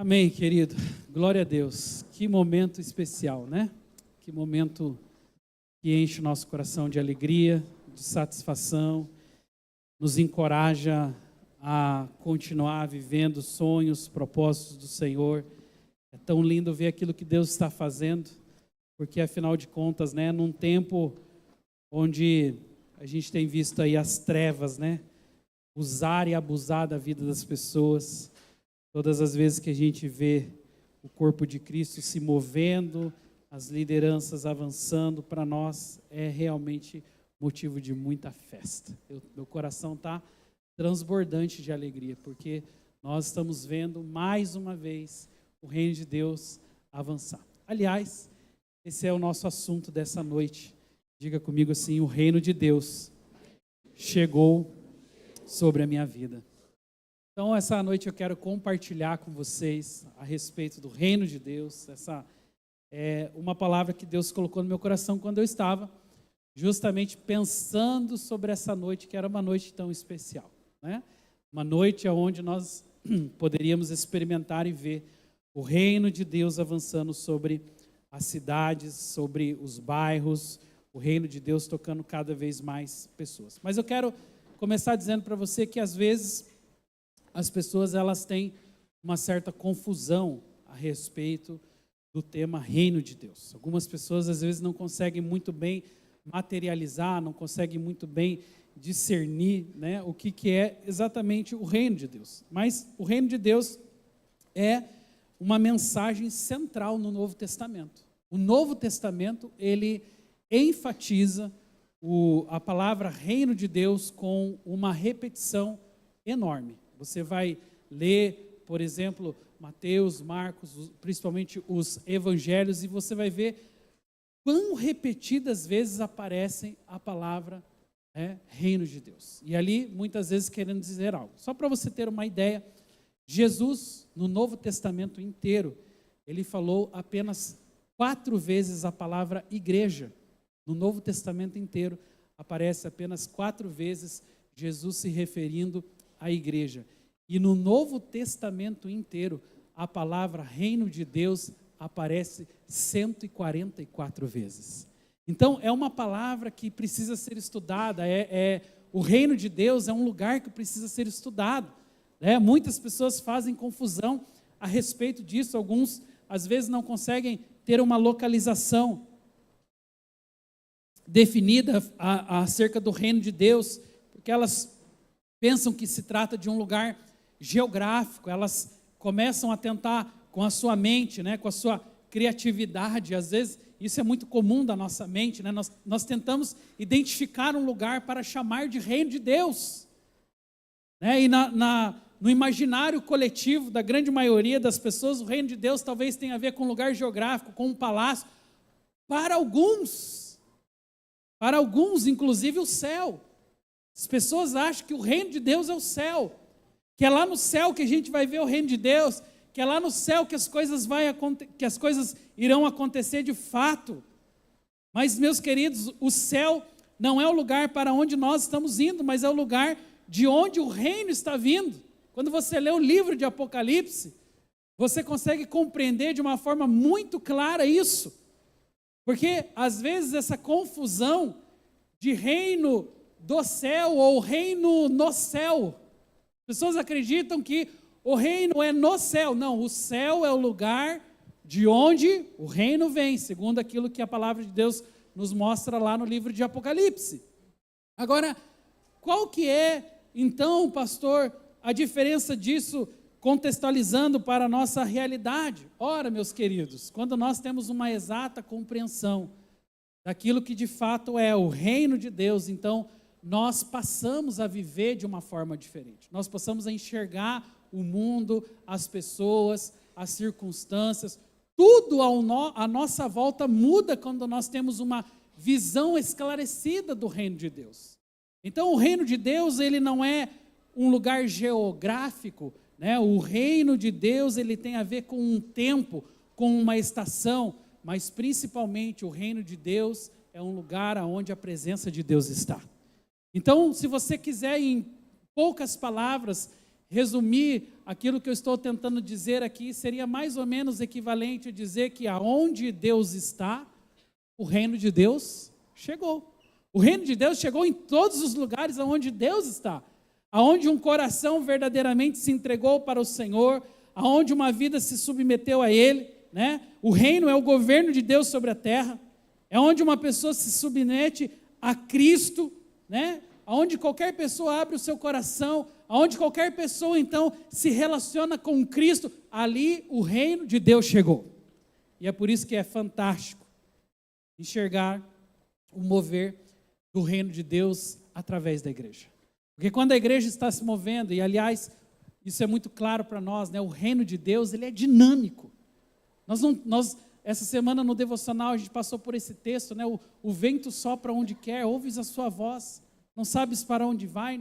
Amém, querido. Glória a Deus. Que momento especial, né? Que momento que enche o nosso coração de alegria, de satisfação, nos encoraja a continuar vivendo sonhos, propósitos do Senhor. É tão lindo ver aquilo que Deus está fazendo, porque afinal de contas, né, num tempo onde a gente tem visto aí as trevas, né, usar e abusar da vida das pessoas, todas as vezes que a gente vê o corpo de Cristo se movendo, as lideranças avançando, para nós é realmente motivo de muita festa. Meu coração está transbordante de alegria, porque nós estamos vendo mais uma vez o reino de Deus avançar. Aliás, esse é o nosso assunto dessa noite. Diga comigo assim: o reino de Deus chegou sobre a minha vida. Então, essa noite eu quero compartilhar com vocês a respeito do reino de Deus. Essa é uma palavra que Deus colocou no meu coração quando eu estava justamente pensando sobre essa noite, que era uma noite tão especial, né? Uma noite onde nós poderíamos experimentar e ver o reino de Deus avançando sobre as cidades, sobre os bairros, o reino de Deus tocando cada vez mais pessoas. Mas eu quero começar dizendo para você que às vezes as pessoas elas têm uma certa confusão a respeito do tema reino de Deus. Algumas pessoas às vezes não conseguem muito bem materializar, não conseguem muito bem discernir, né, o que é exatamente o reino de Deus. Mas o reino de Deus é uma mensagem central no Novo Testamento. O Novo Testamento, ele enfatiza a palavra reino de Deus com uma repetição enorme. Você vai ler, por exemplo, Mateus, Marcos, principalmente os evangelhos, e você vai ver quão repetidas vezes aparecem a palavra reino de Deus. E ali, muitas vezes, querendo dizer algo. Só para você ter uma ideia, Jesus, no Novo Testamento inteiro, ele falou apenas 4 vezes a palavra igreja. No Novo Testamento inteiro, aparece apenas 4 vezes Jesus se referindo à igreja. E no Novo Testamento inteiro, a palavra reino de Deus aparece 144 vezes. Então, é uma palavra que precisa ser estudada. O reino de Deus é um lugar que precisa ser estudado. Muitas pessoas fazem confusão a respeito disso. Alguns, às vezes, não conseguem ter uma localização definida acerca do reino de Deus, porque elas pensam que se trata de um lugar geográfico. Elas começam a tentar com a sua mente, né, com a sua criatividade. Às vezes isso é muito comum da nossa mente, né? Nós tentamos identificar um lugar para chamar de reino de Deus, né? E no imaginário coletivo da grande maioria das pessoas, o reino de Deus talvez tenha a ver com um lugar geográfico, com um palácio. Para alguns, inclusive o céu. As pessoas acham que o reino de Deus é o céu, que é lá no céu que a gente vai ver o reino de Deus, que é lá no céu que as coisas irão acontecer de fato. Mas, meus queridos, o céu não é o lugar para onde nós estamos indo, mas é o lugar de onde o reino está vindo. Quando você lê o livro de Apocalipse, você consegue compreender de uma forma muito clara isso. Porque, às vezes, essa confusão de reino do céu ou reino no céu, pessoas acreditam que o reino é no céu. Não, o céu é o lugar de onde o reino vem, segundo aquilo que a palavra de Deus nos mostra lá no livro de Apocalipse. Agora, qual que é, então, pastor, a diferença disso contextualizando para a nossa realidade? Ora, meus queridos, quando nós temos uma exata compreensão daquilo que de fato é o reino de Deus, então nós passamos a viver de uma forma diferente. Nós passamos a enxergar o mundo, as pessoas, as circunstâncias, tudo à nossa volta muda quando nós temos uma visão esclarecida do reino de Deus. Então, o reino de Deus, ele não é um lugar geográfico, né? O reino de Deus, ele tem a ver com um tempo, com uma estação, mas principalmente o reino de Deus é um lugar onde a presença de Deus está. Então, se você quiser, em poucas palavras, resumir aquilo que eu estou tentando dizer aqui, seria mais ou menos equivalente a dizer que aonde Deus está, o reino de Deus chegou. O reino de Deus chegou em todos os lugares aonde Deus está. Aonde um coração verdadeiramente se entregou para o Senhor, aonde uma vida se submeteu a Ele, né? O reino é o governo de Deus sobre a terra, é onde uma pessoa se submete a Cristo, né? Aonde qualquer pessoa abre o seu coração, aonde qualquer pessoa então se relaciona com Cristo, ali o reino de Deus chegou. E é por isso que é fantástico enxergar o mover do reino de Deus através da igreja. Porque quando a igreja está se movendo, e aliás, isso é muito claro para nós, né? O reino de Deus, ele é dinâmico. Essa semana no devocional a gente passou por esse texto, né? O vento sopra onde quer, ouves a sua voz, não sabes para onde vai,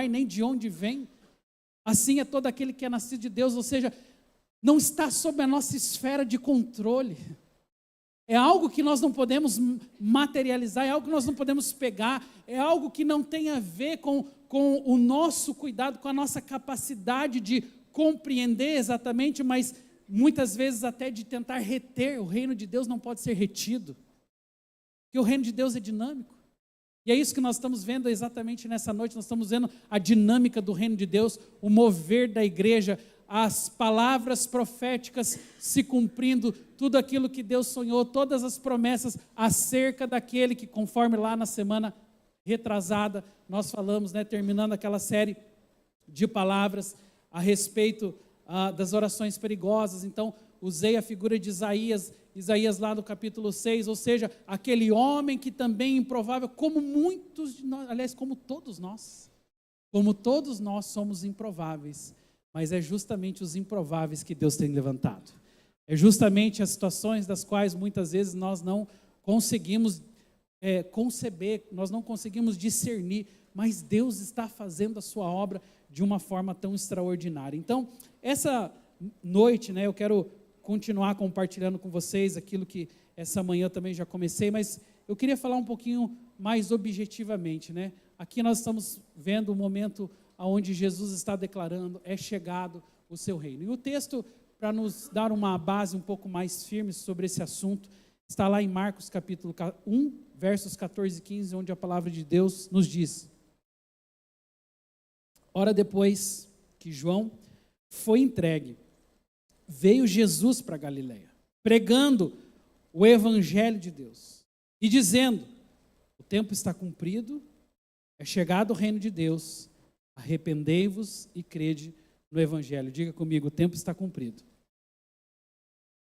nem de onde vem. Assim é todo aquele que é nascido de Deus, ou seja, não está sob a nossa esfera de controle. É algo que nós não podemos materializar, é algo que nós não podemos pegar, é algo que não tem a ver com o nosso cuidado, com a nossa capacidade de compreender exatamente, mas muitas vezes até de tentar reter. O reino de Deus não pode ser retido, porque o reino de Deus é dinâmico. E é isso que nós estamos vendo exatamente nessa noite, nós estamos vendo a dinâmica do reino de Deus, o mover da igreja, as palavras proféticas se cumprindo, tudo aquilo que Deus sonhou, todas as promessas acerca daquele que, conforme lá na semana retrasada, nós falamos, né, terminando aquela série de palavras a respeito das orações perigosas. Então, usei a figura de Isaías lá no capítulo 6, ou seja, aquele homem que também é improvável, como muitos de nós, aliás, como todos nós somos improváveis, mas é justamente os improváveis que Deus tem levantado. É justamente as situações das quais muitas vezes nós não conseguimos conceber, nós não conseguimos discernir, mas Deus está fazendo a sua obra de uma forma tão extraordinária. Então, essa noite, né, eu quero continuar compartilhando com vocês aquilo que essa manhã eu também já comecei, mas eu queria falar um pouquinho mais objetivamente, né? Aqui nós estamos vendo o momento onde Jesus está declarando, é chegado o seu reino. E o texto, para nos dar uma base um pouco mais firme sobre esse assunto, está lá em Marcos capítulo 1, versos 14 e 15, onde a palavra de Deus nos diz: ora, depois que João foi entregue, veio Jesus para Galileia, pregando o evangelho de Deus e dizendo: o tempo está cumprido, é chegado o reino de Deus, arrependei-vos e crede no evangelho. Diga comigo: o tempo está cumprido.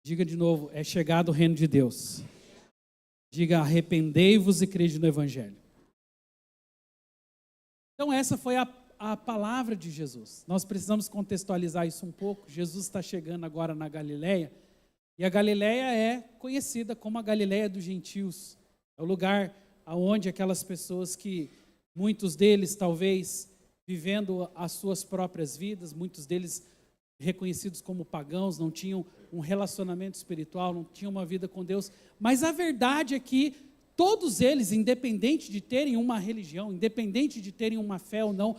Diga de novo: é chegado o reino de Deus. Diga: arrependei-vos e crede no evangelho. Então essa foi a palavra de Jesus. Nós precisamos contextualizar isso um pouco. Jesus está chegando agora na Galileia, e a Galileia é conhecida como a Galileia dos gentios. É o lugar onde aquelas pessoas que, muitos deles talvez vivendo as suas próprias vidas, muitos deles reconhecidos como pagãos, não tinham um relacionamento espiritual, não tinham uma vida com Deus, mas a verdade é que todos eles, independente de terem uma religião, independente de terem uma fé ou não,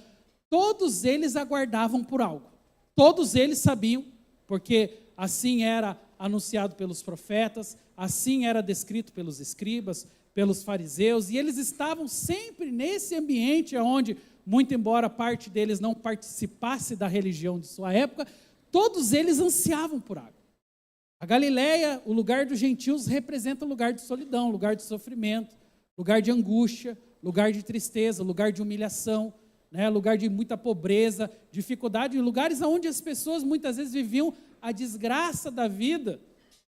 todos eles aguardavam por algo. Todos eles sabiam, porque assim era anunciado pelos profetas, assim era descrito pelos escribas, pelos fariseus, e eles estavam sempre nesse ambiente onde, muito embora parte deles não participasse da religião de sua época, todos eles ansiavam por água. A Galileia, o lugar dos gentios, representa lugar de solidão, lugar de sofrimento, lugar de angústia, lugar de tristeza, lugar de humilhação, né? Lugar de muita pobreza, dificuldade, lugares onde as pessoas muitas vezes viviam a desgraça da vida.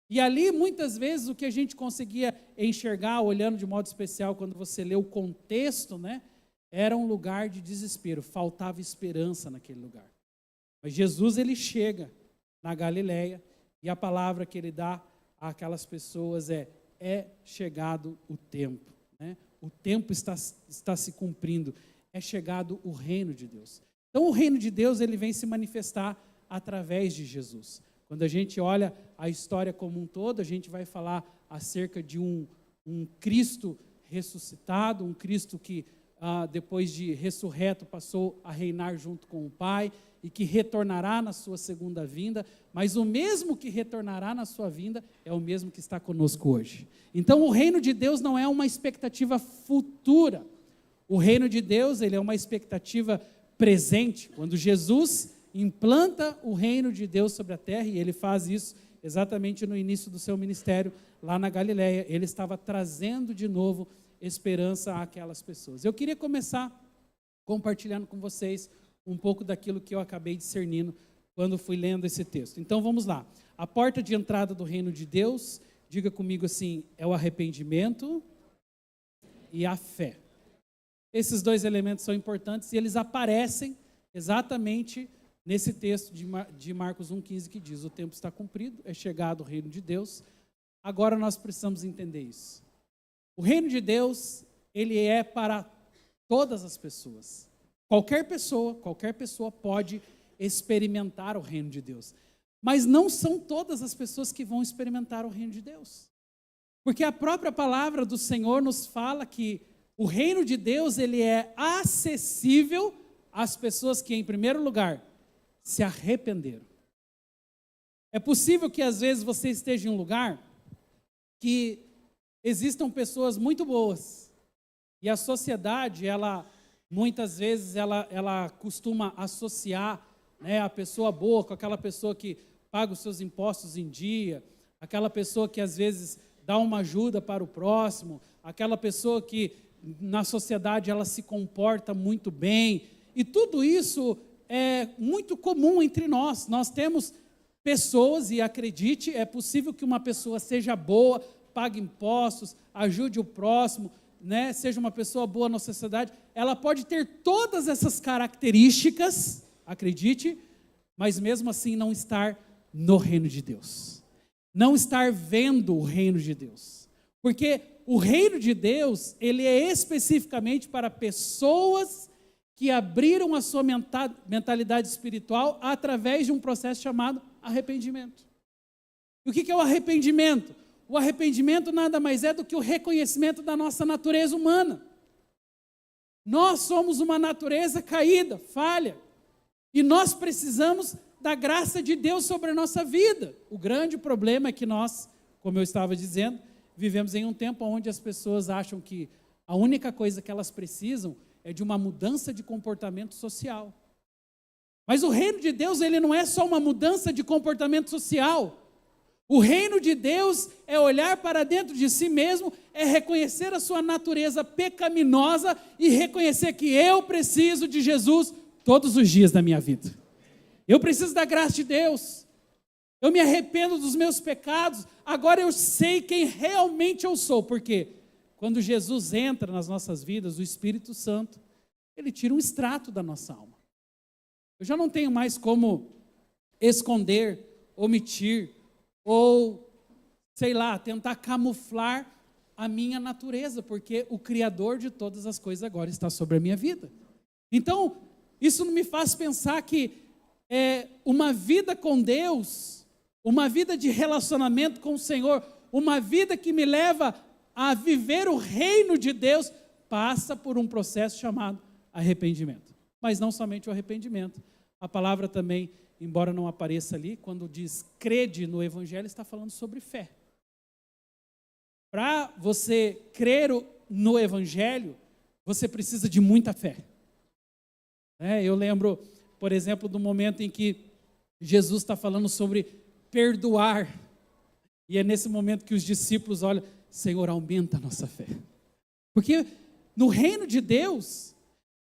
E ali, muitas vezes, o que a gente conseguia enxergar, olhando de modo especial, quando você lê o contexto, né? Era um lugar de desespero, faltava esperança naquele lugar. Mas Jesus, ele chega na Galileia, e a palavra que ele dá àquelas pessoas é chegado o tempo, né? O tempo está se cumprindo, é chegado o reino de Deus. Então o reino de Deus, ele vem se manifestar através de Jesus. Quando a gente olha a história como um todo, a gente vai falar acerca de um Cristo ressuscitado, um Cristo que depois de ressurreto, passou a reinar junto com o Pai, e que retornará na sua segunda vinda, mas o mesmo que retornará na sua vinda é o mesmo que está conosco hoje. Então o reino de Deus não é uma expectativa futura. O reino de Deus, ele é uma expectativa presente. Quando Jesus implanta o reino de Deus sobre a terra, e ele faz isso exatamente no início do seu ministério, lá na Galileia, ele estava trazendo de novo esperança àquelas pessoas. Eu queria começar compartilhando com vocês um pouco daquilo que eu acabei discernindo quando fui lendo esse texto. Então vamos lá. A porta de entrada do reino de Deus, diga comigo assim, é o arrependimento e a fé. Esses dois elementos são importantes e eles aparecem exatamente nesse texto de Marcos 1,15 que diz: o tempo está cumprido, é chegado o reino de Deus. Agora nós precisamos entender isso. O reino de Deus, ele é para todas as pessoas. Qualquer pessoa pode experimentar o reino de Deus. Mas não são todas as pessoas que vão experimentar o reino de Deus. Porque a própria palavra do Senhor nos fala que o reino de Deus, ele é acessível às pessoas que, em primeiro lugar, se arrependeram. É possível que às vezes você esteja em um lugar que existam pessoas muito boas. E a sociedade, muitas vezes, ela costuma associar, né, a pessoa boa com aquela pessoa que paga os seus impostos em dia, aquela pessoa que às vezes dá uma ajuda para o próximo, aquela pessoa que na sociedade ela se comporta muito bem. E tudo isso é muito comum entre nós. Nós temos pessoas, e acredite, é possível que uma pessoa seja boa, pague impostos, ajude o próximo, né, seja uma pessoa boa na sociedade, ela pode ter todas essas características, acredite, mas mesmo assim não estar no reino de Deus, não estar vendo o reino de Deus, porque o reino de Deus, ele é especificamente para pessoas que abriram a sua mentalidade espiritual através de um processo chamado arrependimento. E o que é o arrependimento? O arrependimento nada mais é do que o reconhecimento da nossa natureza humana. Nós somos uma natureza caída, falha, e nós precisamos da graça de Deus sobre a nossa vida. O grande problema é que nós, como eu estava dizendo, vivemos em um tempo onde as pessoas acham que a única coisa que elas precisam é de uma mudança de comportamento social. Mas o reino de Deus, ele não é só uma mudança de comportamento social. O reino de Deus é olhar para dentro de si mesmo, é reconhecer a sua natureza pecaminosa e reconhecer que eu preciso de Jesus todos os dias da minha vida. Eu preciso da graça de Deus. Eu me arrependo dos meus pecados. Agora eu sei quem realmente eu sou. Porque quando Jesus entra nas nossas vidas, o Espírito Santo, ele tira um extrato da nossa alma. Eu já não tenho mais como esconder, omitir, ou, sei lá, tentar camuflar a minha natureza, porque o Criador de todas as coisas agora está sobre a minha vida. Então, isso me faz pensar que uma vida com Deus, uma vida de relacionamento com o Senhor, uma vida que me leva a viver o reino de Deus, passa por um processo chamado arrependimento. Mas não somente o arrependimento. A palavra também, embora não apareça ali, quando diz crede no Evangelho, está falando sobre fé. Para você crer no Evangelho, você precisa de muita fé. Eu lembro, por exemplo, do momento em que Jesus está falando sobre perdoar. E é nesse momento que os discípulos olham: Senhor, aumenta a nossa fé. Porque no reino de Deus,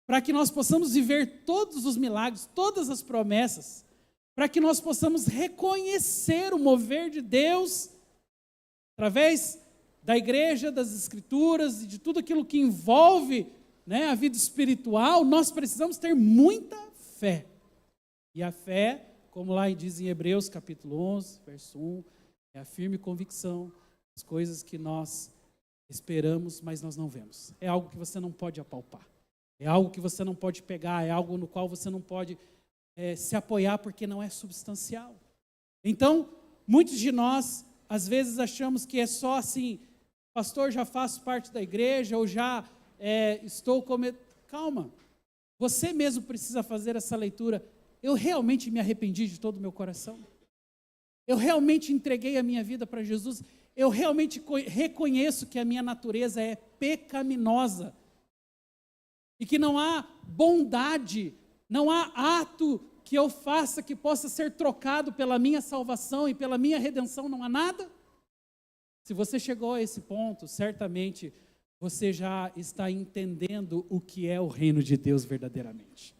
para que nós possamos viver todos os milagres, todas as promessas, para que nós possamos reconhecer o mover de Deus, através da igreja, das escrituras e de tudo aquilo que envolve, né, a vida espiritual, nós precisamos ter muita fé. E a fé, como lá diz em Hebreus capítulo 11, verso 1, é a firme convicção das coisas que nós esperamos, mas nós não vemos. É algo que você não pode apalpar. É algo que você não pode pegar, é algo no qual você não pode se apoiar, porque não é substancial. Então, muitos de nós, às vezes, achamos que é só assim: pastor, já faço parte da igreja, ou já estou cometendo... Calma, você mesmo precisa fazer essa leitura. Eu realmente me arrependi de todo o meu coração? Eu realmente entreguei a minha vida para Jesus? Eu realmente reconheço que a minha natureza é pecaminosa e que não há bondade, não há ato que eu faça que possa ser trocado pela minha salvação e pela minha redenção, não há nada? Se você chegou a esse ponto, certamente você já está entendendo o que é o reino de Deus verdadeiramente.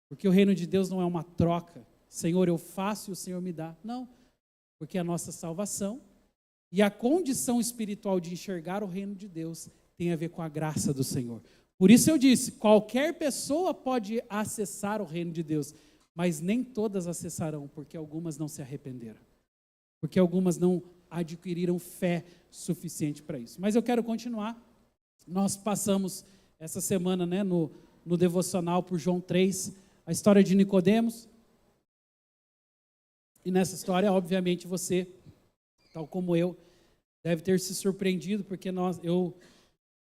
Porque o reino de Deus não é uma troca. Senhor, eu faço e o Senhor me dá. Não, porque a nossa salvação e a condição espiritual de enxergar o reino de Deus tem a ver com a graça do Senhor. Por isso eu disse, qualquer pessoa pode acessar o reino de Deus, mas nem todas acessarão, porque algumas não se arrependeram. Porque algumas não adquiriram fé suficiente para isso. Mas eu quero continuar. Nós passamos essa semana, né, no devocional por João 3, a história de Nicodemos. E nessa história, obviamente, você, tal como eu, deve ter se surpreendido, porque eu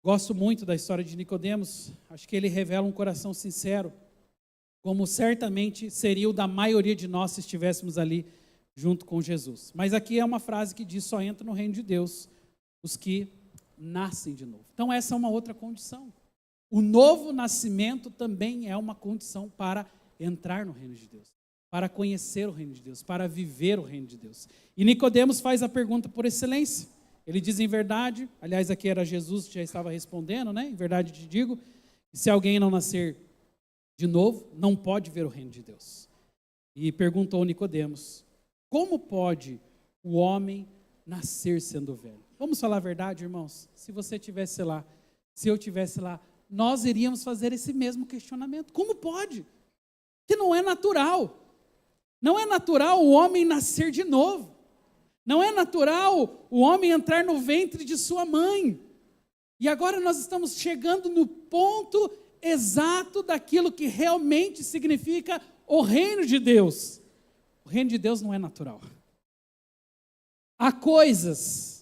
gosto muito da história de Nicodemos. Acho que ele revela um coração sincero, como certamente seria o da maioria de nós se estivéssemos ali junto com Jesus. Mas aqui é uma frase que diz: só entra no reino de Deus os que nascem de novo. Então essa é uma outra condição. O novo nascimento também é uma condição para entrar no reino de Deus, para conhecer o reino de Deus, para viver o reino de Deus. E Nicodemos faz a pergunta por excelência. Ele diz: em verdade, aliás aqui era Jesus que já estava respondendo, né? Em verdade te digo, que se alguém não nascer de novo, não pode ver o reino de Deus. E perguntou Nicodemos: como pode o homem nascer sendo velho? Vamos falar a verdade, irmãos? Se você estivesse lá, se eu estivesse lá, nós iríamos fazer esse mesmo questionamento. Como pode? Que não é natural. Não é natural o homem nascer de novo. Não é natural o homem entrar no ventre de sua mãe. E agora nós estamos chegando no ponto exato daquilo que realmente significa o reino de Deus. O reino de Deus não é natural. Há coisas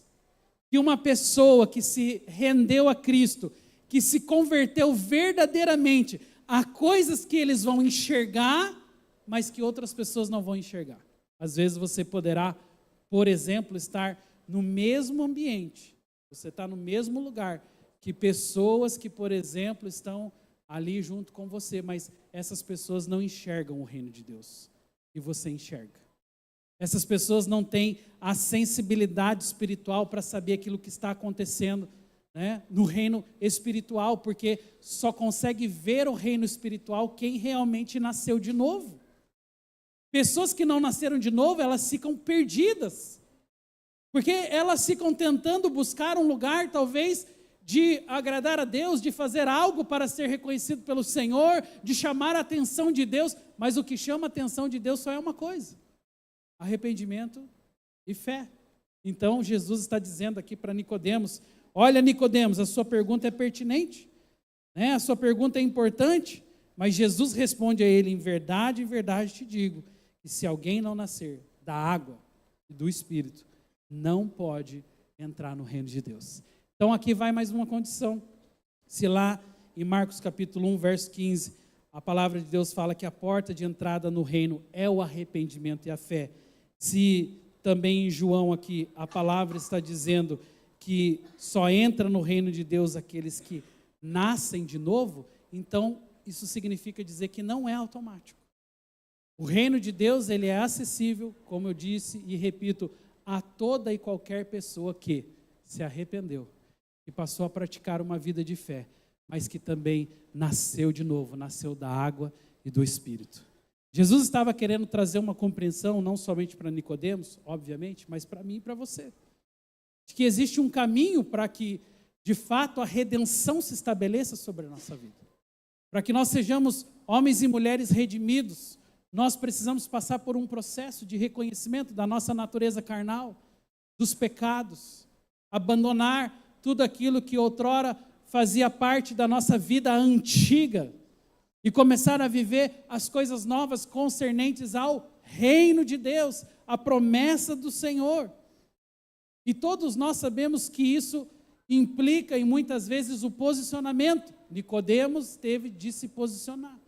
que uma pessoa que se rendeu a Cristo, que se converteu verdadeiramente, há coisas que eles vão enxergar, mas que outras pessoas não vão enxergar. Às vezes você poderá, por exemplo, estar no mesmo ambiente, você está no mesmo lugar, que pessoas que, por exemplo, estão ali junto com você, mas essas pessoas não enxergam o reino de Deus, e você enxerga. Essas pessoas não têm a sensibilidade espiritual para saber aquilo que está acontecendo, né, no reino espiritual, porque só consegue ver o reino espiritual quem realmente nasceu de novo. Pessoas que não nasceram de novo, elas ficam perdidas, porque elas ficam tentando buscar um lugar, talvez, de agradar a Deus, de fazer algo para ser reconhecido pelo Senhor, de chamar a atenção de Deus, mas o que chama a atenção de Deus só é uma coisa: arrependimento e fé. Então Jesus está dizendo aqui para Nicodemos: olha, Nicodemos, a sua pergunta é pertinente, né? A sua pergunta é importante, mas Jesus responde a ele: em verdade te digo, que se alguém não nascer da água e do Espírito, não pode entrar no reino de Deus. Então aqui vai mais uma condição. Se lá em Marcos capítulo 1, verso 15, a palavra de Deus fala que a porta de entrada no reino é o arrependimento e a fé. Se também em João aqui a palavra está dizendo que só entra no reino de Deus aqueles que nascem de novo, então isso significa dizer que não é automático. O reino de Deus, ele é acessível, como eu disse e repito, a toda e qualquer pessoa que se arrependeu e passou a praticar uma vida de fé, mas que também nasceu de novo, nasceu da água e do Espírito. Jesus estava querendo trazer uma compreensão, não somente para Nicodemos, obviamente, mas para mim e para você, de que existe um caminho para que, de fato, a redenção se estabeleça sobre a nossa vida. Para que nós sejamos homens e mulheres redimidos, nós precisamos passar por um processo de reconhecimento da nossa natureza carnal, dos pecados, abandonar tudo aquilo que outrora fazia parte da nossa vida antiga e começar a viver as coisas novas concernentes ao reino de Deus, a promessa do Senhor. E todos nós sabemos que isso implica em muitas vezes o posicionamento. Nicodemos teve de se posicionar.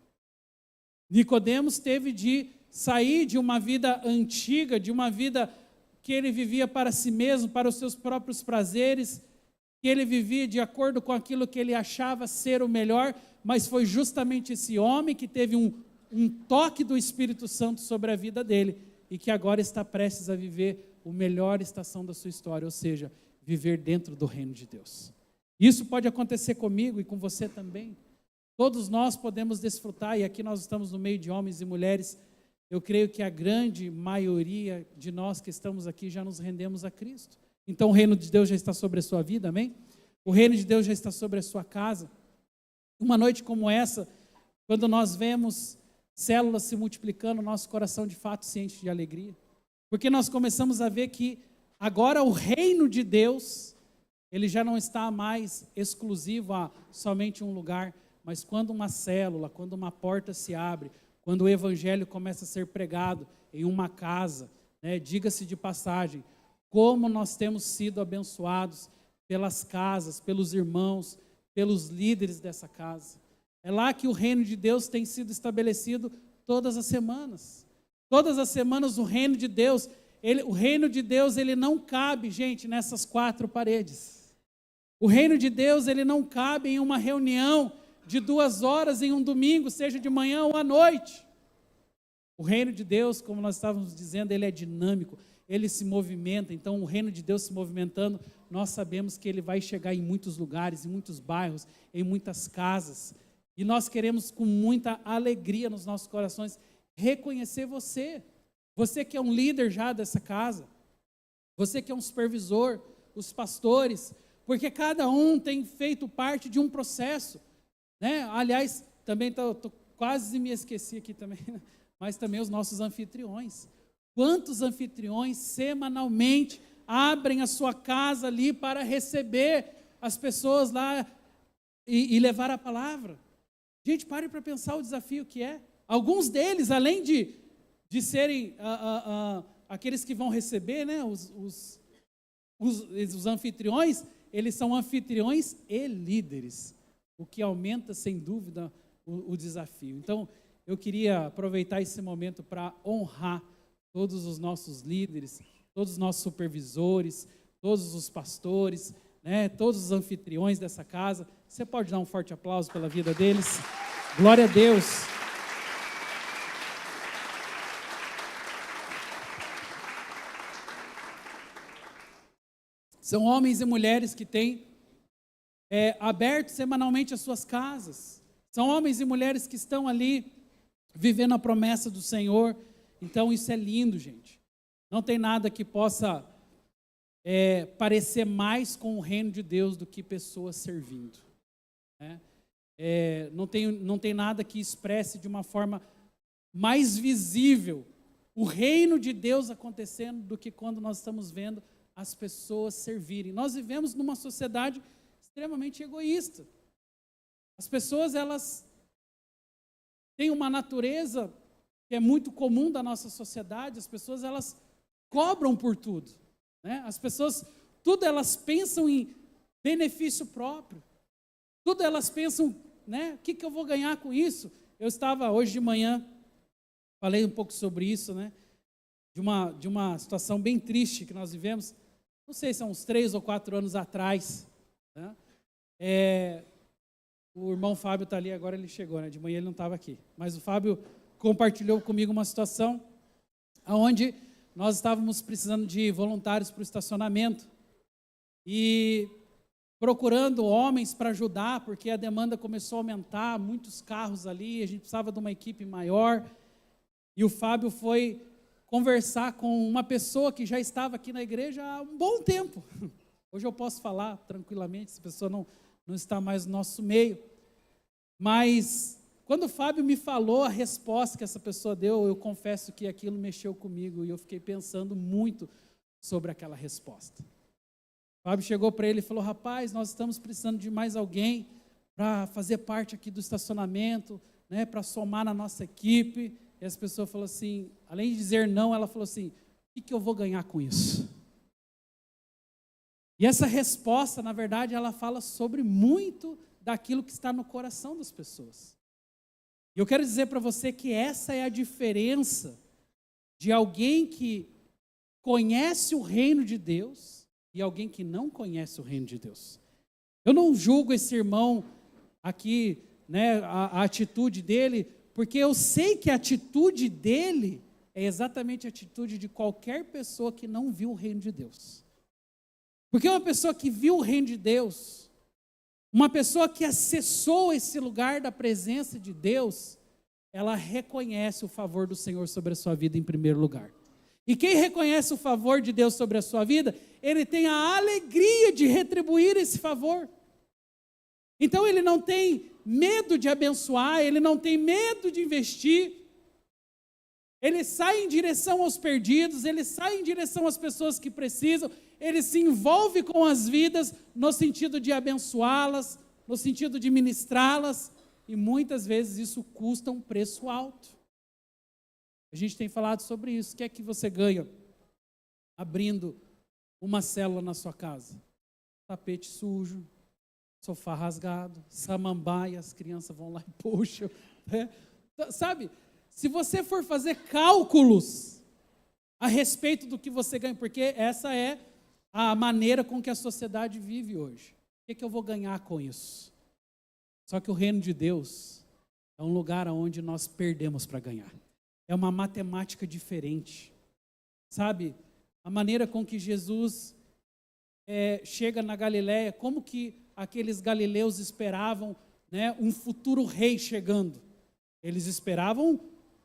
Nicodemos teve de sair de uma vida antiga, de uma vida que ele vivia para si mesmo, para os seus próprios prazeres, que ele vivia de acordo com aquilo que ele achava ser o melhor, mas foi justamente esse homem que teve um toque do Espírito Santo sobre a vida dele e que agora está prestes a viver a melhor estação da sua história, ou seja, viver dentro do reino de Deus. Isso pode acontecer comigo e com você também. Todos nós podemos desfrutar, e aqui nós estamos no meio de homens e mulheres. Eu creio que a grande maioria de nós que estamos aqui já nos rendemos a Cristo. Então o reino de Deus já está sobre a sua vida, amém? O reino de Deus já está sobre a sua casa. Uma noite como essa, quando nós vemos células se multiplicando, nosso coração de fato se enche de alegria. Porque nós começamos a ver que agora o reino de Deus, ele já não está mais exclusivo a somente um lugar, mas quando uma célula, quando uma porta se abre, quando o evangelho começa a ser pregado em uma casa, né, diga-se de passagem, como nós temos sido abençoados pelas casas, pelos irmãos, pelos líderes dessa casa. É lá que o reino de Deus tem sido estabelecido todas as semanas. Todas as semanas o reino de Deus, ele não cabe, gente, nessas 4 paredes. O reino de Deus, ele não cabe em uma reunião de 2 horas em um domingo, seja de manhã ou à noite. O reino de Deus, como nós estávamos dizendo, ele é dinâmico, ele se movimenta. Então o reino de Deus se movimentando, nós sabemos que ele vai chegar em muitos lugares, em muitos bairros, em muitas casas. E nós queremos com muita alegria nos nossos corações reconhecer você. Você que é um líder já dessa casa, você que é um supervisor, os pastores, porque cada um tem feito parte de um processo, né? Aliás, também estou quase me esqueci aqui também, mas também os nossos anfitriões. Quantos anfitriões semanalmente abrem a sua casa ali para receber as pessoas lá e levar a palavra? Gente, pare para pensar o desafio que é. Alguns deles, além de serem aqueles que vão receber, né, os anfitriões, eles são anfitriões e líderes, o que aumenta, sem dúvida, o desafio. Então, eu queria aproveitar esse momento para honrar todos os nossos líderes, todos os nossos supervisores, todos os pastores, né, todos os anfitriões dessa casa. Você pode dar um forte aplauso pela vida deles? Glória a Deus! São homens e mulheres que têm aberto semanalmente as suas casas. São homens e mulheres que estão ali vivendo a promessa do Senhor. Então isso é lindo, gente. Não tem nada que possa parecer mais com o reino de Deus do que pessoas servindo, né? Não tem nada que expresse de uma forma mais visível o reino de Deus acontecendo do que quando nós estamos vendo as pessoas servirem. Nós vivemos numa sociedade extremamente egoísta. As pessoas, elas têm uma natureza que é muito comum da nossa sociedade. As pessoas, elas cobram por tudo, né? As pessoas, tudo elas pensam em benefício próprio. Tudo elas pensam, né? O que eu vou ganhar com isso? Eu estava hoje de manhã, falei um pouco sobre isso, né? De uma situação bem triste que nós vivemos. Não sei se há uns 3 ou 4 anos atrás, né? O irmão Fábio está ali, agora ele chegou, né? De manhã ele não estava aqui. Mas o Fábio compartilhou comigo uma situação onde nós estávamos precisando de voluntários para o estacionamento e procurando homens para ajudar, porque a demanda começou a aumentar, muitos carros ali, a gente precisava de uma equipe maior. E o Fábio foi conversar com uma pessoa que já estava aqui na igreja há um bom tempo. Hoje eu posso falar tranquilamente, essa pessoa não está mais no nosso meio. Mas quando o Fábio me falou a resposta que essa pessoa deu, eu confesso que aquilo mexeu comigo e eu fiquei pensando muito sobre aquela resposta. O Fábio chegou para ele e falou: rapaz, nós estamos precisando de mais alguém para fazer parte aqui do estacionamento, né, para somar na nossa equipe. E as pessoas falaram assim, além de dizer não, ela falou assim: o que eu vou ganhar com isso? E essa resposta, na verdade, ela fala sobre muito daquilo que está no coração das pessoas. E eu quero dizer para você que essa é a diferença de alguém que conhece o reino de Deus e alguém que não conhece o reino de Deus. Eu não julgo esse irmão aqui, né, a atitude dele, porque eu sei que a atitude dele é exatamente a atitude de qualquer pessoa que não viu o reino de Deus. Porque uma pessoa que viu o reino de Deus, uma pessoa que acessou esse lugar da presença de Deus, ela reconhece o favor do Senhor sobre a sua vida em primeiro lugar. E quem reconhece o favor de Deus sobre a sua vida, ele tem a alegria de retribuir esse favor. Então ele não tem medo de abençoar, ele não tem medo de investir. Ele sai em direção aos perdidos, ele sai em direção às pessoas que precisam, ele se envolve com as vidas no sentido de abençoá-las, no sentido de ministrá-las, e muitas vezes isso custa um preço alto. A gente tem falado sobre isso. O que é que você ganha abrindo uma célula na sua casa? Tapete sujo, sofá rasgado, samambaia, as crianças vão lá e puxam. Né? Sabe, se você for fazer cálculos a respeito do que você ganha, porque essa é a maneira com que a sociedade vive hoje. O que eu vou ganhar com isso? Só que o reino de Deus é um lugar onde nós perdemos para ganhar. É uma matemática diferente. Sabe, a maneira com que Jesus chega na Galileia, como que aqueles galileus esperavam, né, um futuro rei chegando. Eles esperavam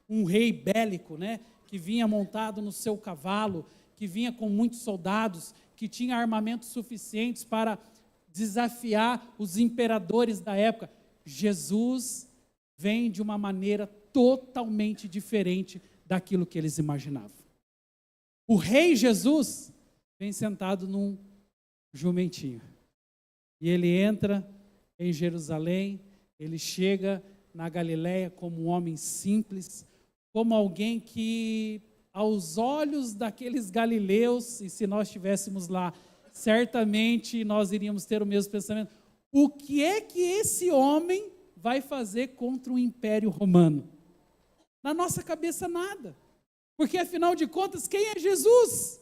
um rei bélico, né, que vinha montado no seu cavalo, que vinha com muitos soldados, que tinha armamentos suficientes para desafiar os imperadores da época. Jesus vem de uma maneira totalmente diferente daquilo que eles imaginavam. O rei Jesus vem sentado num jumentinho. E ele entra em Jerusalém, ele chega na Galileia como um homem simples, como alguém que, aos olhos daqueles galileus, e se nós estivéssemos lá, certamente nós iríamos ter o mesmo pensamento. O que é que esse homem vai fazer contra o Império Romano? Na nossa cabeça, nada. Porque, afinal de contas, quem é Jesus?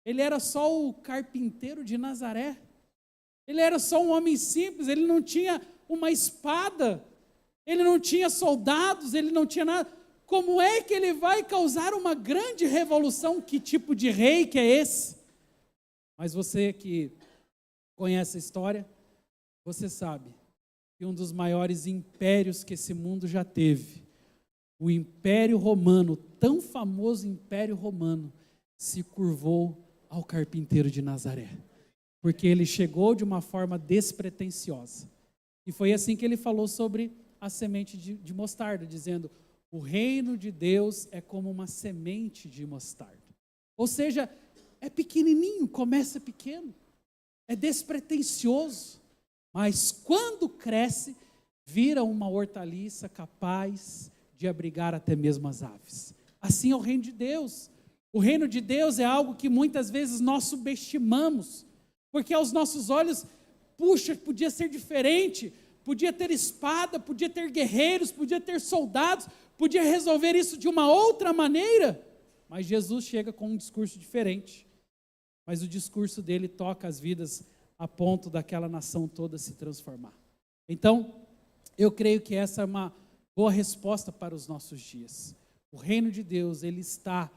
Ele era só o carpinteiro de Nazaré. Ele era só um homem simples, ele não tinha uma espada, ele não tinha soldados, ele não tinha nada. Como é que ele vai causar uma grande revolução? Que tipo de rei que é esse? Mas você que conhece a história, você sabe que um dos maiores impérios que esse mundo já teve, o Império Romano, tão famoso Império Romano, se curvou ao carpinteiro de Nazaré, porque ele chegou de uma forma despretensiosa. E foi assim que ele falou sobre a semente de mostarda, dizendo: o reino de Deus é como uma semente de mostarda. Ou seja, é pequenininho, começa pequeno, é despretensioso, mas quando cresce, vira uma hortaliça capaz de abrigar até mesmo as aves. Assim é o reino de Deus. O reino de Deus é algo que muitas vezes nós subestimamos, porque aos nossos olhos, puxa, podia ser diferente, podia ter espada, podia ter guerreiros, podia ter soldados, podia resolver isso de uma outra maneira, mas Jesus chega com um discurso diferente, mas o discurso dele toca as vidas a ponto daquela nação toda se transformar. Então, eu creio que essa é uma boa resposta para os nossos dias. O reino de Deus, ele está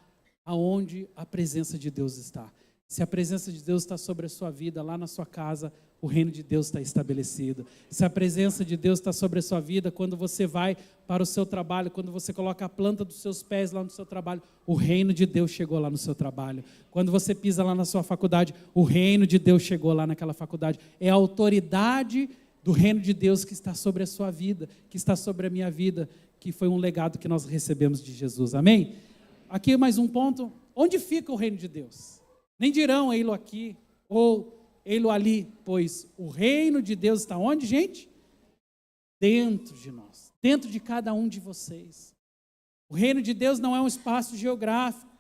aonde a presença de Deus está. Se a presença de Deus está sobre a sua vida, lá na sua casa, o reino de Deus está estabelecido. Se a presença de Deus está sobre a sua vida, quando você vai para o seu trabalho, quando você coloca a planta dos seus pés lá no seu trabalho, o reino de Deus chegou lá no seu trabalho. Quando você pisa lá na sua faculdade, o reino de Deus chegou lá naquela faculdade. É a autoridade do reino de Deus que está sobre a sua vida, que está sobre a minha vida, que foi um legado que nós recebemos de Jesus. Amém? Aqui mais um ponto. Onde fica o reino de Deus? Nem dirão ei-lo aqui ou ei-lo ali, pois o reino de Deus está onde, gente? Dentro de nós, dentro de cada um de vocês. O reino de Deus não é um espaço geográfico.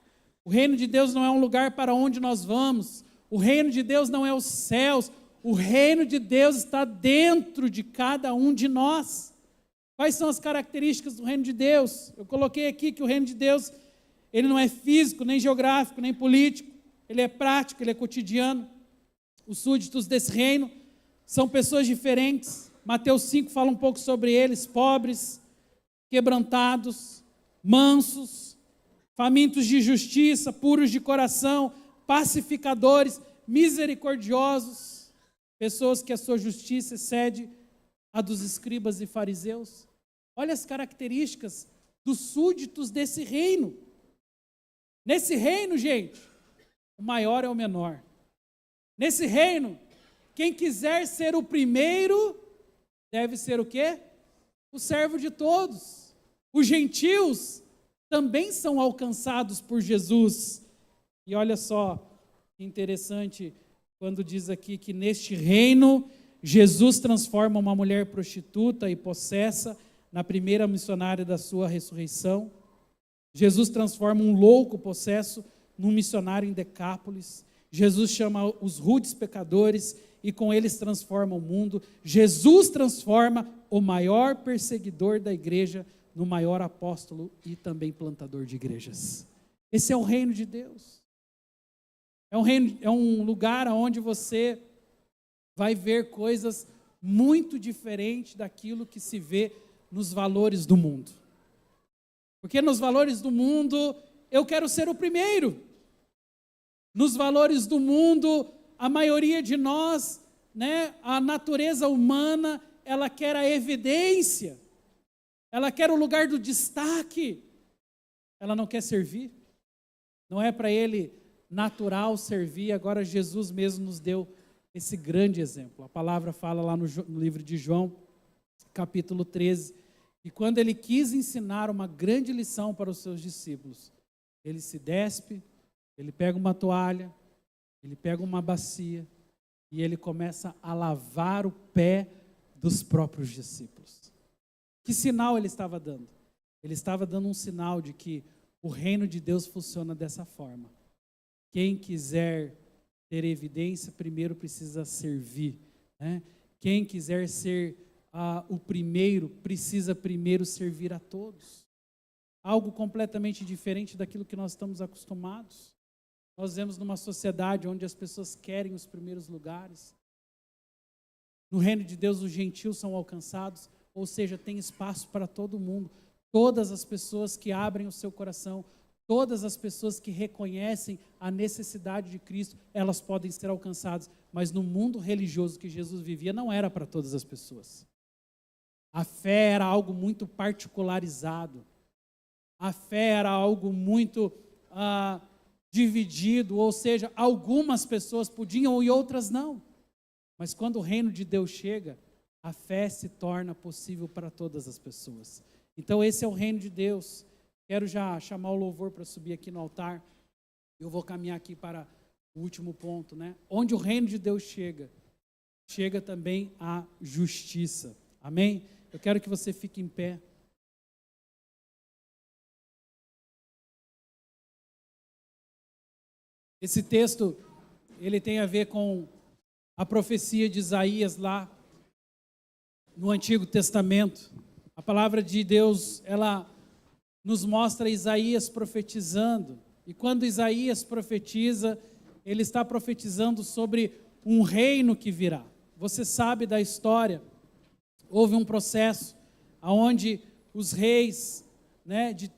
O reino de Deus não é um lugar para onde nós vamos. O reino de Deus não é os céus, o reino de Deus está dentro de cada um de nós. Quais são as características do reino de Deus? Eu coloquei aqui que o reino de Deus, ele não é físico, nem geográfico, nem político, ele é prático, ele é cotidiano. Os súditos desse reino são pessoas diferentes. Mateus 5 fala um pouco sobre eles: pobres, quebrantados, mansos, famintos de justiça, puros de coração, pacificadores, misericordiosos, pessoas que a sua justiça excede a dos escribas e fariseus. Olha as características dos súditos desse reino. Nesse reino, gente, o maior é o menor. Nesse reino, quem quiser ser o primeiro, deve ser o quê? O servo de todos. Os gentios também são alcançados por Jesus. E olha só, que interessante, quando diz aqui que neste reino, Jesus transforma uma mulher prostituta e possessa na primeira missionária da sua ressurreição. Jesus transforma um louco possesso num missionário em Decápolis. Jesus chama os rudes pecadores e com eles transforma o mundo. Jesus transforma o maior perseguidor da igreja no maior apóstolo e também plantador de igrejas. Esse é o reino de Deus. É um lugar onde você vai ver coisas muito diferentes daquilo que se vê nos valores do mundo. Porque nos valores do mundo, eu quero ser o primeiro. Nos valores do mundo, a maioria de nós, a natureza humana, ela quer a evidência. Ela quer o lugar do destaque. Ela não quer servir. Não é para ele natural servir. Agora Jesus mesmo nos deu esse grande exemplo. A palavra fala lá no livro de João, capítulo 13, e quando ele quis ensinar uma grande lição para os seus discípulos, ele se despe, ele pega uma toalha, ele pega uma bacia e ele começa a lavar o pé dos próprios discípulos. Que sinal ele estava dando? Ele estava dando um sinal de que o reino de Deus funciona dessa forma. Quem quiser ter evidência, primeiro precisa servir. Quem quiser ser o primeiro, precisa primeiro servir a todos. Algo completamente diferente daquilo que nós estamos acostumados. Nós vemos numa sociedade onde as pessoas querem os primeiros lugares. No reino de Deus, os gentios são alcançados, ou seja, tem espaço para todo mundo. Todas as pessoas que abrem o seu coração, todas as pessoas que reconhecem a necessidade de Cristo, elas podem ser alcançadas. Mas no mundo religioso que Jesus vivia, não era para todas as pessoas. A fé era algo muito particularizado. A fé era algo muito dividido, ou seja, algumas pessoas podiam e outras não. Mas quando o reino de Deus chega, a fé se torna possível para todas as pessoas. Então esse é o reino de Deus. Quero já chamar o louvor para subir aqui no altar. Eu vou caminhar aqui para o último ponto, Onde o reino de Deus chega, chega também a justiça. Amém? Eu quero que você fique em pé. Esse texto, ele tem a ver com a profecia de Isaías lá no Antigo Testamento. A palavra de Deus, ela nos mostra Isaías profetizando. E quando Isaías profetiza, ele está profetizando sobre um reino que virá. Você sabe da história. Houve um processo onde os reis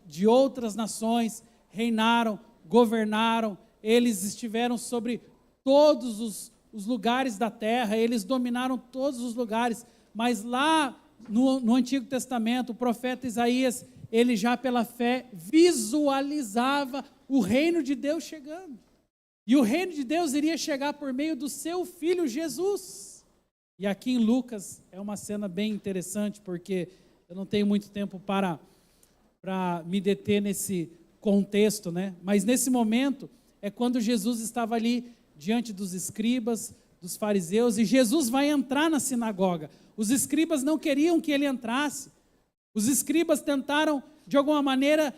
de outras nações reinaram, governaram, eles estiveram sobre todos os lugares da terra, eles dominaram todos os lugares, mas lá no Antigo Testamento, o profeta Isaías, ele já pela fé visualizava o reino de Deus chegando. E o reino de Deus iria chegar por meio do seu filho Jesus. E aqui em Lucas é uma cena bem interessante, porque eu não tenho muito tempo para me deter nesse contexto, Mas nesse momento é quando Jesus estava ali diante dos escribas, dos fariseus, e Jesus vai entrar na sinagoga. Os escribas não queriam que ele entrasse. Os escribas tentaram, de alguma maneira,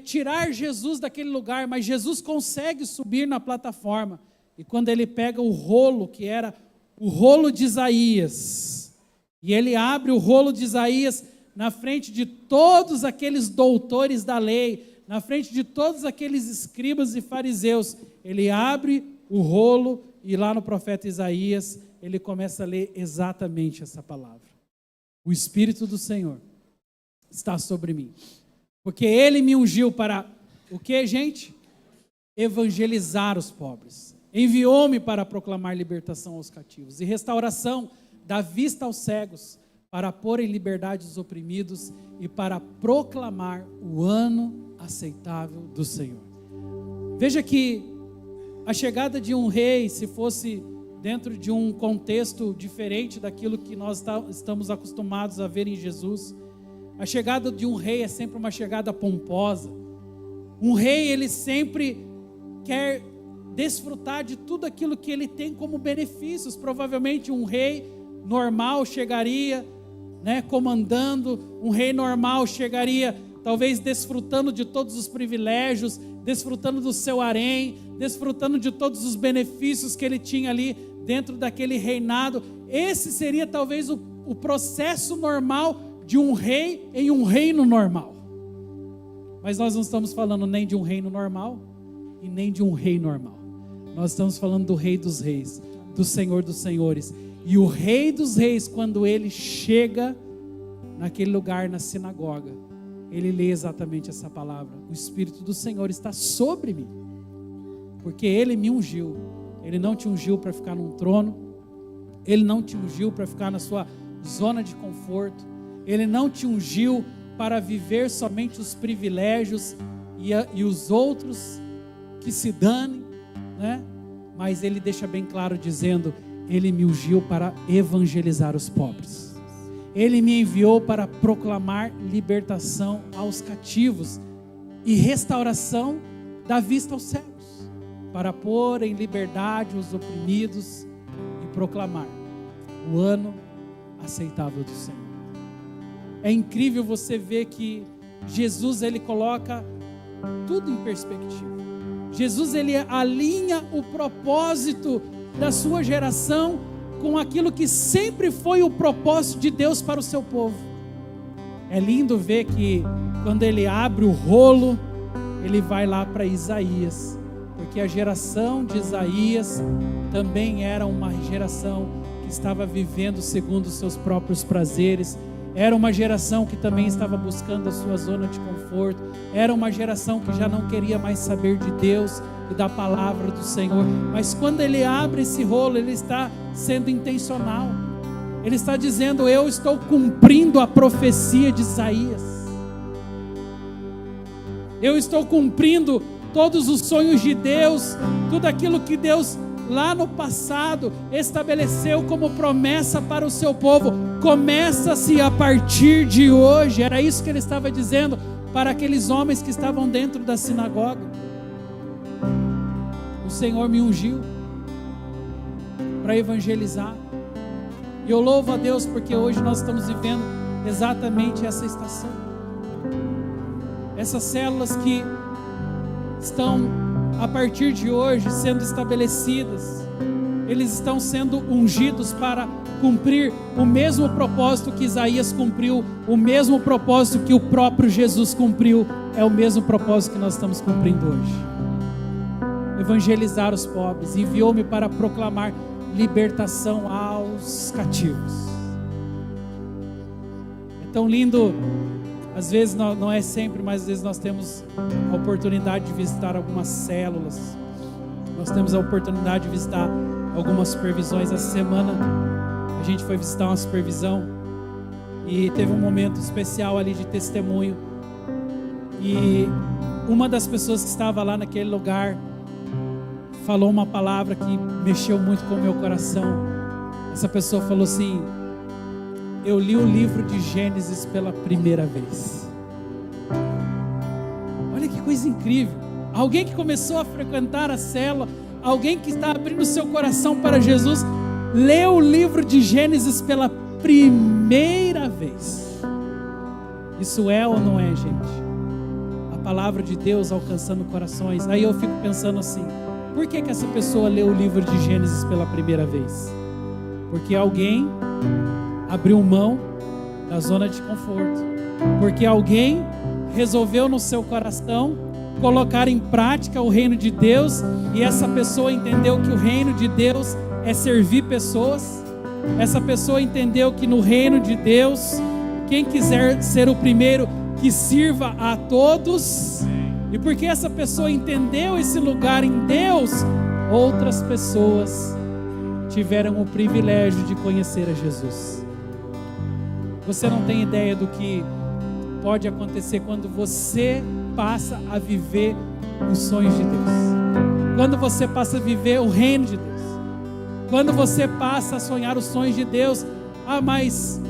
tirar Jesus daquele lugar, mas Jesus consegue subir na plataforma. e quando ele pega o rolo, que era o rolo de Isaías, e ele abre o rolo de Isaías na frente de todos aqueles doutores da lei, na frente de todos aqueles escribas e fariseus, ele abre o rolo e lá no profeta Isaías, ele começa a ler exatamente essa palavra. O Espírito do Senhor está sobre mim, porque Ele me ungiu para o que, gente? Evangelizar os pobres. Enviou-me para proclamar libertação aos cativos e restauração da vista aos cegos, para pôr em liberdade os oprimidos e para proclamar o ano aceitável do Senhor. Veja que a chegada de um rei, se fosse dentro de um contexto diferente daquilo que nós estamos acostumados a ver em Jesus, a chegada de um rei é sempre uma chegada pomposa. Um rei, ele sempre quer desfrutar de tudo aquilo que ele tem como benefícios. Provavelmente um rei normal chegaria, comandando, um rei normal chegaria talvez desfrutando de todos os privilégios, desfrutando do seu harém, desfrutando de todos os benefícios que ele tinha ali dentro daquele reinado. Esse seria talvez o processo normal de um rei em um reino normal. Mas nós não estamos falando nem de um reino normal e nem de um rei normal. Nós estamos falando do Rei dos Reis, do Senhor dos Senhores. E o Rei dos Reis, quando ele chega naquele lugar, na sinagoga, ele lê exatamente essa palavra: o Espírito do Senhor está sobre mim, porque Ele me ungiu. Ele não te ungiu para ficar num trono, Ele não te ungiu para ficar na sua zona de conforto, Ele não te ungiu para viver somente os privilégios e os outros que se danem, mas Ele deixa bem claro dizendo: Ele me ungiu para evangelizar os pobres. Ele me enviou para proclamar libertação aos cativos e restauração da vista aos cegos, para pôr em liberdade os oprimidos e proclamar o ano aceitável do Senhor. É incrível você ver que Jesus, ele coloca tudo em perspectiva. Jesus, ele alinha o propósito da sua geração com aquilo que sempre foi o propósito de Deus para o seu povo. É lindo ver que quando ele abre o rolo, ele vai lá para Isaías, porque a geração de Isaías também era uma geração que estava vivendo segundo os seus próprios prazeres, era uma geração que também estava buscando a sua zona de conforto, era uma geração que já não queria mais saber de Deus e da palavra do Senhor. Mas quando ele abre esse rolo, ele está sendo intencional. Ele está dizendo: eu estou cumprindo a profecia de Isaías. Eu estou cumprindo todos os sonhos de Deus, tudo aquilo que Deus lá no passado estabeleceu como promessa para o seu povo. Começa-se a partir de hoje. Era isso que ele estava dizendo para aqueles homens que estavam dentro da sinagoga. O Senhor me ungiu para evangelizar. E eu louvo a Deus porque hoje nós estamos vivendo exatamente essa estação. Essas células que estão a partir de hoje sendo estabelecidas, eles estão sendo ungidos para cumprir o mesmo propósito que Isaías cumpriu, o mesmo propósito que o próprio Jesus cumpriu, é o mesmo propósito que nós estamos cumprindo hoje. Evangelizar os pobres, enviou-me para proclamar libertação aos cativos. É tão lindo, às vezes não é sempre, mas às vezes nós temos a oportunidade de visitar algumas células, nós temos a oportunidade de visitar algumas supervisões. Essa semana a gente foi visitar uma supervisão e teve um momento especial ali de testemunho, e uma das pessoas que estava lá naquele lugar falou uma palavra que mexeu muito com o meu coração. Essa pessoa falou assim: eu li o livro de Gênesis pela primeira vez. Olha que coisa incrível. Alguém que começou a frequentar a célula, alguém que está abrindo seu coração para Jesus, leu o livro de Gênesis pela primeira vez. Isso é ou não é, gente? A palavra de Deus alcançando corações. Aí eu fico pensando assim: Por que essa pessoa leu o livro de Gênesis pela primeira vez? Porque alguém abriu mão da zona de conforto. Porque alguém resolveu no seu coração colocar em prática o reino de Deus, e essa pessoa entendeu que o reino de Deus é servir pessoas. Essa pessoa entendeu que no reino de Deus, quem quiser ser o primeiro, que sirva a todos. E porque essa pessoa entendeu esse lugar em Deus, outras pessoas tiveram o privilégio de conhecer a Jesus. Você não tem ideia do que pode acontecer quando você passa a viver os sonhos de Deus, quando você passa a viver o reino de Deus, quando você passa a sonhar os sonhos de Deus. Mas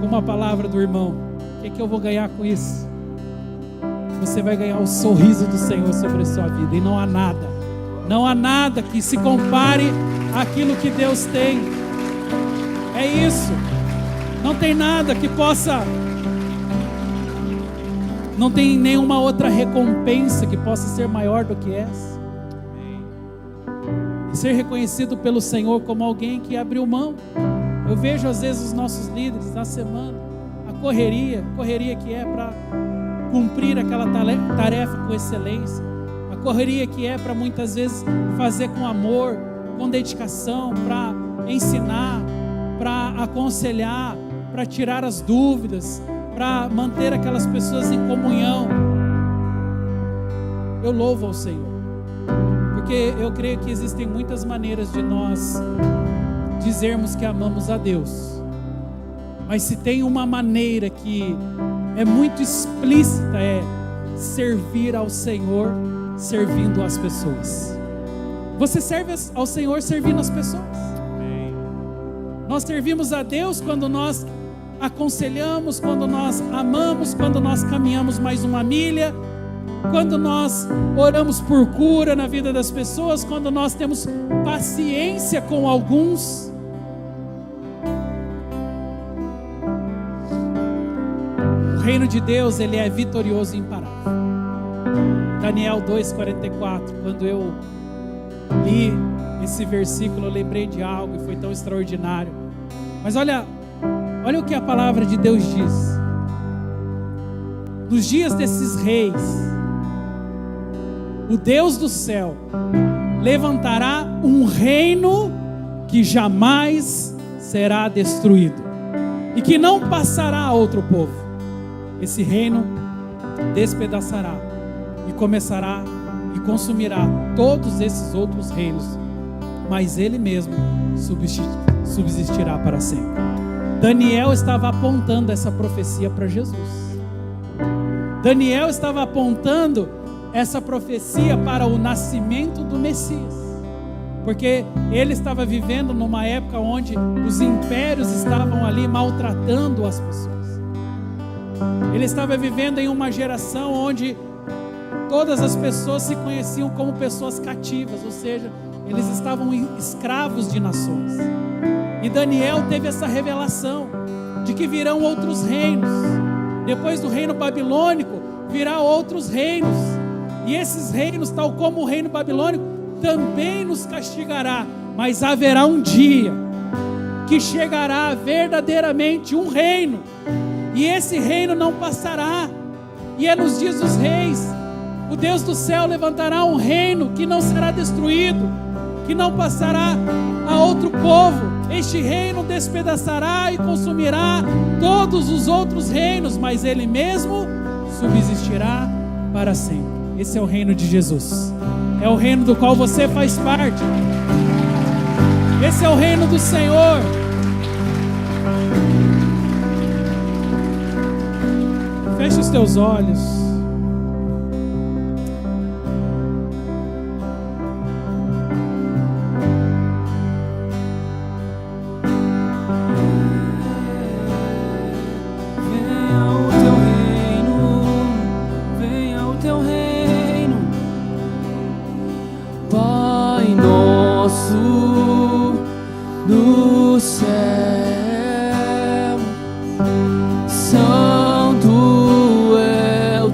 como a palavra do irmão, o que eu vou ganhar com isso? Você vai ganhar o sorriso do Senhor sobre a sua vida, e não há nada que se compare àquilo que Deus tem. É isso. Não tem nada que possa, não tem nenhuma outra recompensa que possa ser maior do que essa. E ser reconhecido pelo Senhor como alguém que abriu mão. Eu vejo às vezes os nossos líderes na semana, a correria que é para cumprir aquela tarefa com excelência, a correria que é para muitas vezes fazer com amor, com dedicação, para ensinar, para aconselhar, para tirar as dúvidas, para manter aquelas pessoas em comunhão. Eu louvo ao Senhor, porque eu creio que existem muitas maneiras de nós dizermos que amamos a Deus, mas se tem uma maneira que é muito explícita, é servir ao Senhor servindo as pessoas. Você serve ao Senhor servindo as pessoas. Nós servimos a Deus quando nós aconselhamos, quando nós amamos, quando nós caminhamos mais uma milha, quando nós oramos por cura na vida das pessoas, quando nós temos paciência com alguns. O reino de Deus, ele é vitorioso e imparável. Daniel 2:44, quando eu li esse versículo, eu lembrei de algo e foi tão extraordinário. Mas olha o que a palavra de Deus diz. Nos dias desses reis, o Deus do céu levantará um reino que jamais será destruído e que não passará a outro povo. Esse reino despedaçará e começará e consumirá todos esses outros reinos, mas ele mesmo subsistirá para sempre. Daniel estava apontando essa profecia para Jesus. Daniel estava apontando essa profecia para o nascimento do Messias, porque ele estava vivendo numa época onde os impérios estavam ali maltratando as pessoas. Ele estava vivendo em uma geração onde todas as pessoas se conheciam como pessoas cativas, ou seja, eles estavam escravos de nações. E Daniel teve essa revelação de que virão outros reinos. Depois do reino babilônico, virá outros reinos. E esses reinos, tal como o reino babilônico, também nos castigará. Mas haverá um dia que chegará verdadeiramente um reino. E esse reino não passará. E é nos dias dos reis. O Deus do céu levantará um reino que não será destruído, que não passará a outro povo. Este reino despedaçará e consumirá todos os outros reinos, mas ele mesmo subsistirá para sempre. Esse é o reino de Jesus. É o reino do qual você faz parte. Esse é o reino do Senhor. Feche os teus olhos. Santo é o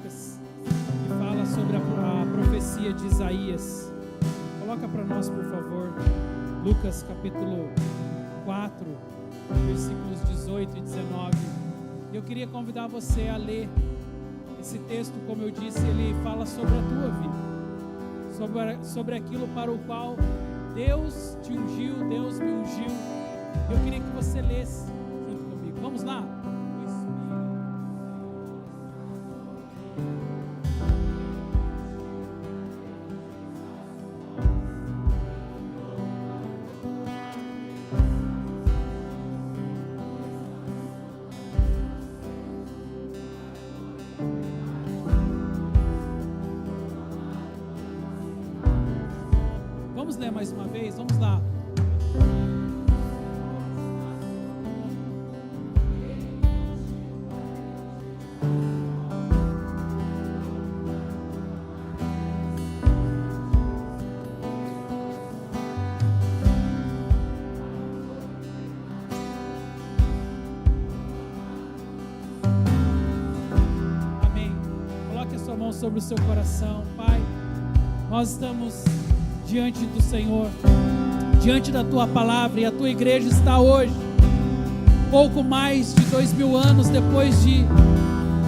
Lucas, que fala sobre a profecia de Isaías. Coloca para nós, por favor, Lucas capítulo 4, versículos 18 e 19. Eu queria convidar você a ler esse texto. Como eu disse, ele fala sobre a tua vida, sobre aquilo para o qual Deus te ungiu, Deus me ungiu. Eu queria que você lesse junto comigo. Vamos lá? Vamos ler mais uma vez? Vamos lá. Amém. Coloque a sua mão sobre o seu coração. Pai, nós estamos diante do Senhor, diante da Tua palavra, e a Tua igreja está hoje, pouco mais de 2000 anos depois de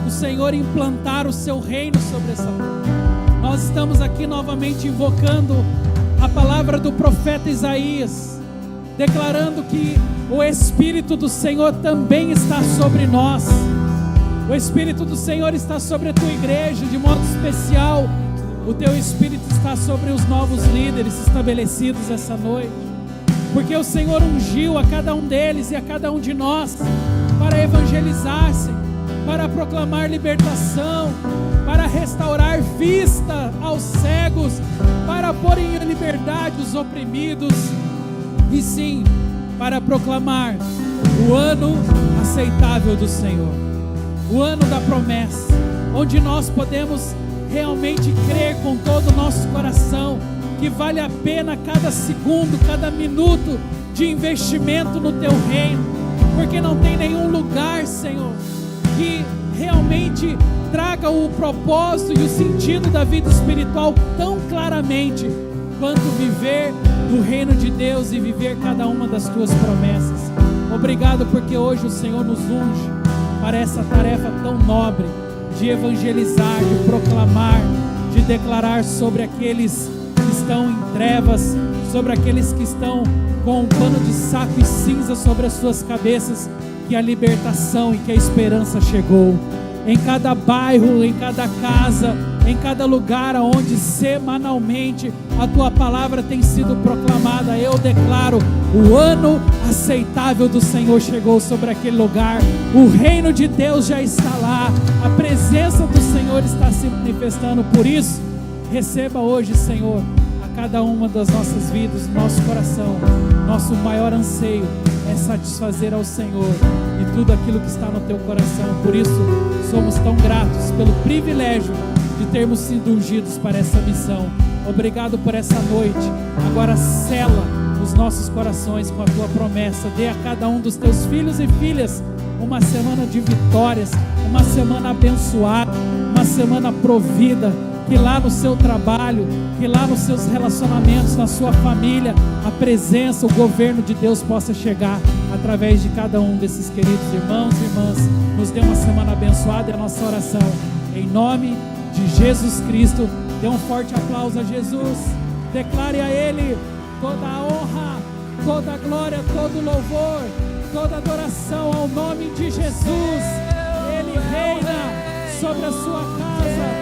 o Senhor implantar o Seu reino sobre essa terra. Nós estamos aqui novamente invocando a palavra do profeta Isaías, declarando que o Espírito do Senhor também está sobre nós. O Espírito do Senhor está sobre a Tua igreja, de modo especial. O Teu Espírito está sobre os novos líderes estabelecidos essa noite, porque o Senhor ungiu a cada um deles e a cada um de nós para evangelizar-se, para proclamar libertação, para restaurar vista aos cegos, para pôr em liberdade os oprimidos, e sim, para proclamar o ano aceitável do Senhor, o ano da promessa, onde nós podemos realmente crer com todo o nosso coração que vale a pena cada segundo, cada minuto de investimento no Teu reino, porque não tem nenhum lugar, Senhor, que realmente traga o propósito e o sentido da vida espiritual tão claramente quanto viver no reino de Deus e viver cada uma das Tuas promessas. Obrigado, porque hoje o Senhor nos unge para essa tarefa tão nobre de evangelizar, de proclamar, de declarar sobre aqueles que estão em trevas, sobre aqueles que estão com um pano de saco e cinza sobre as suas cabeças, que a libertação e que a esperança chegou. Em cada bairro, em cada casa, em cada lugar onde semanalmente a Tua palavra tem sido proclamada, eu declaro: o ano aceitável do Senhor chegou sobre aquele lugar, o reino de Deus já está lá, a presença do Senhor está se manifestando. Por isso, receba hoje, Senhor, a cada uma das nossas vidas, nosso coração. Nosso maior anseio é satisfazer ao Senhor e tudo aquilo que está no Teu coração. Por isso, somos tão gratos pelo privilégio de termos sido ungidos para essa missão. Obrigado por essa noite. Agora sela os nossos corações com a Tua promessa. Dê a cada um dos Teus filhos e filhas uma semana de vitórias, uma semana abençoada, uma semana provida. Que lá no seu trabalho, que lá nos seus relacionamentos, na sua família, a presença, o governo de Deus possa chegar através de cada um desses queridos irmãos e irmãs. Nos dê uma semana abençoada. É a nossa oração em nome de Jesus Cristo. Dê um forte aplauso a Jesus. Declare a Ele toda a honra, toda a glória, todo o louvor, toda a adoração ao nome de Jesus. Ele reina sobre a sua casa.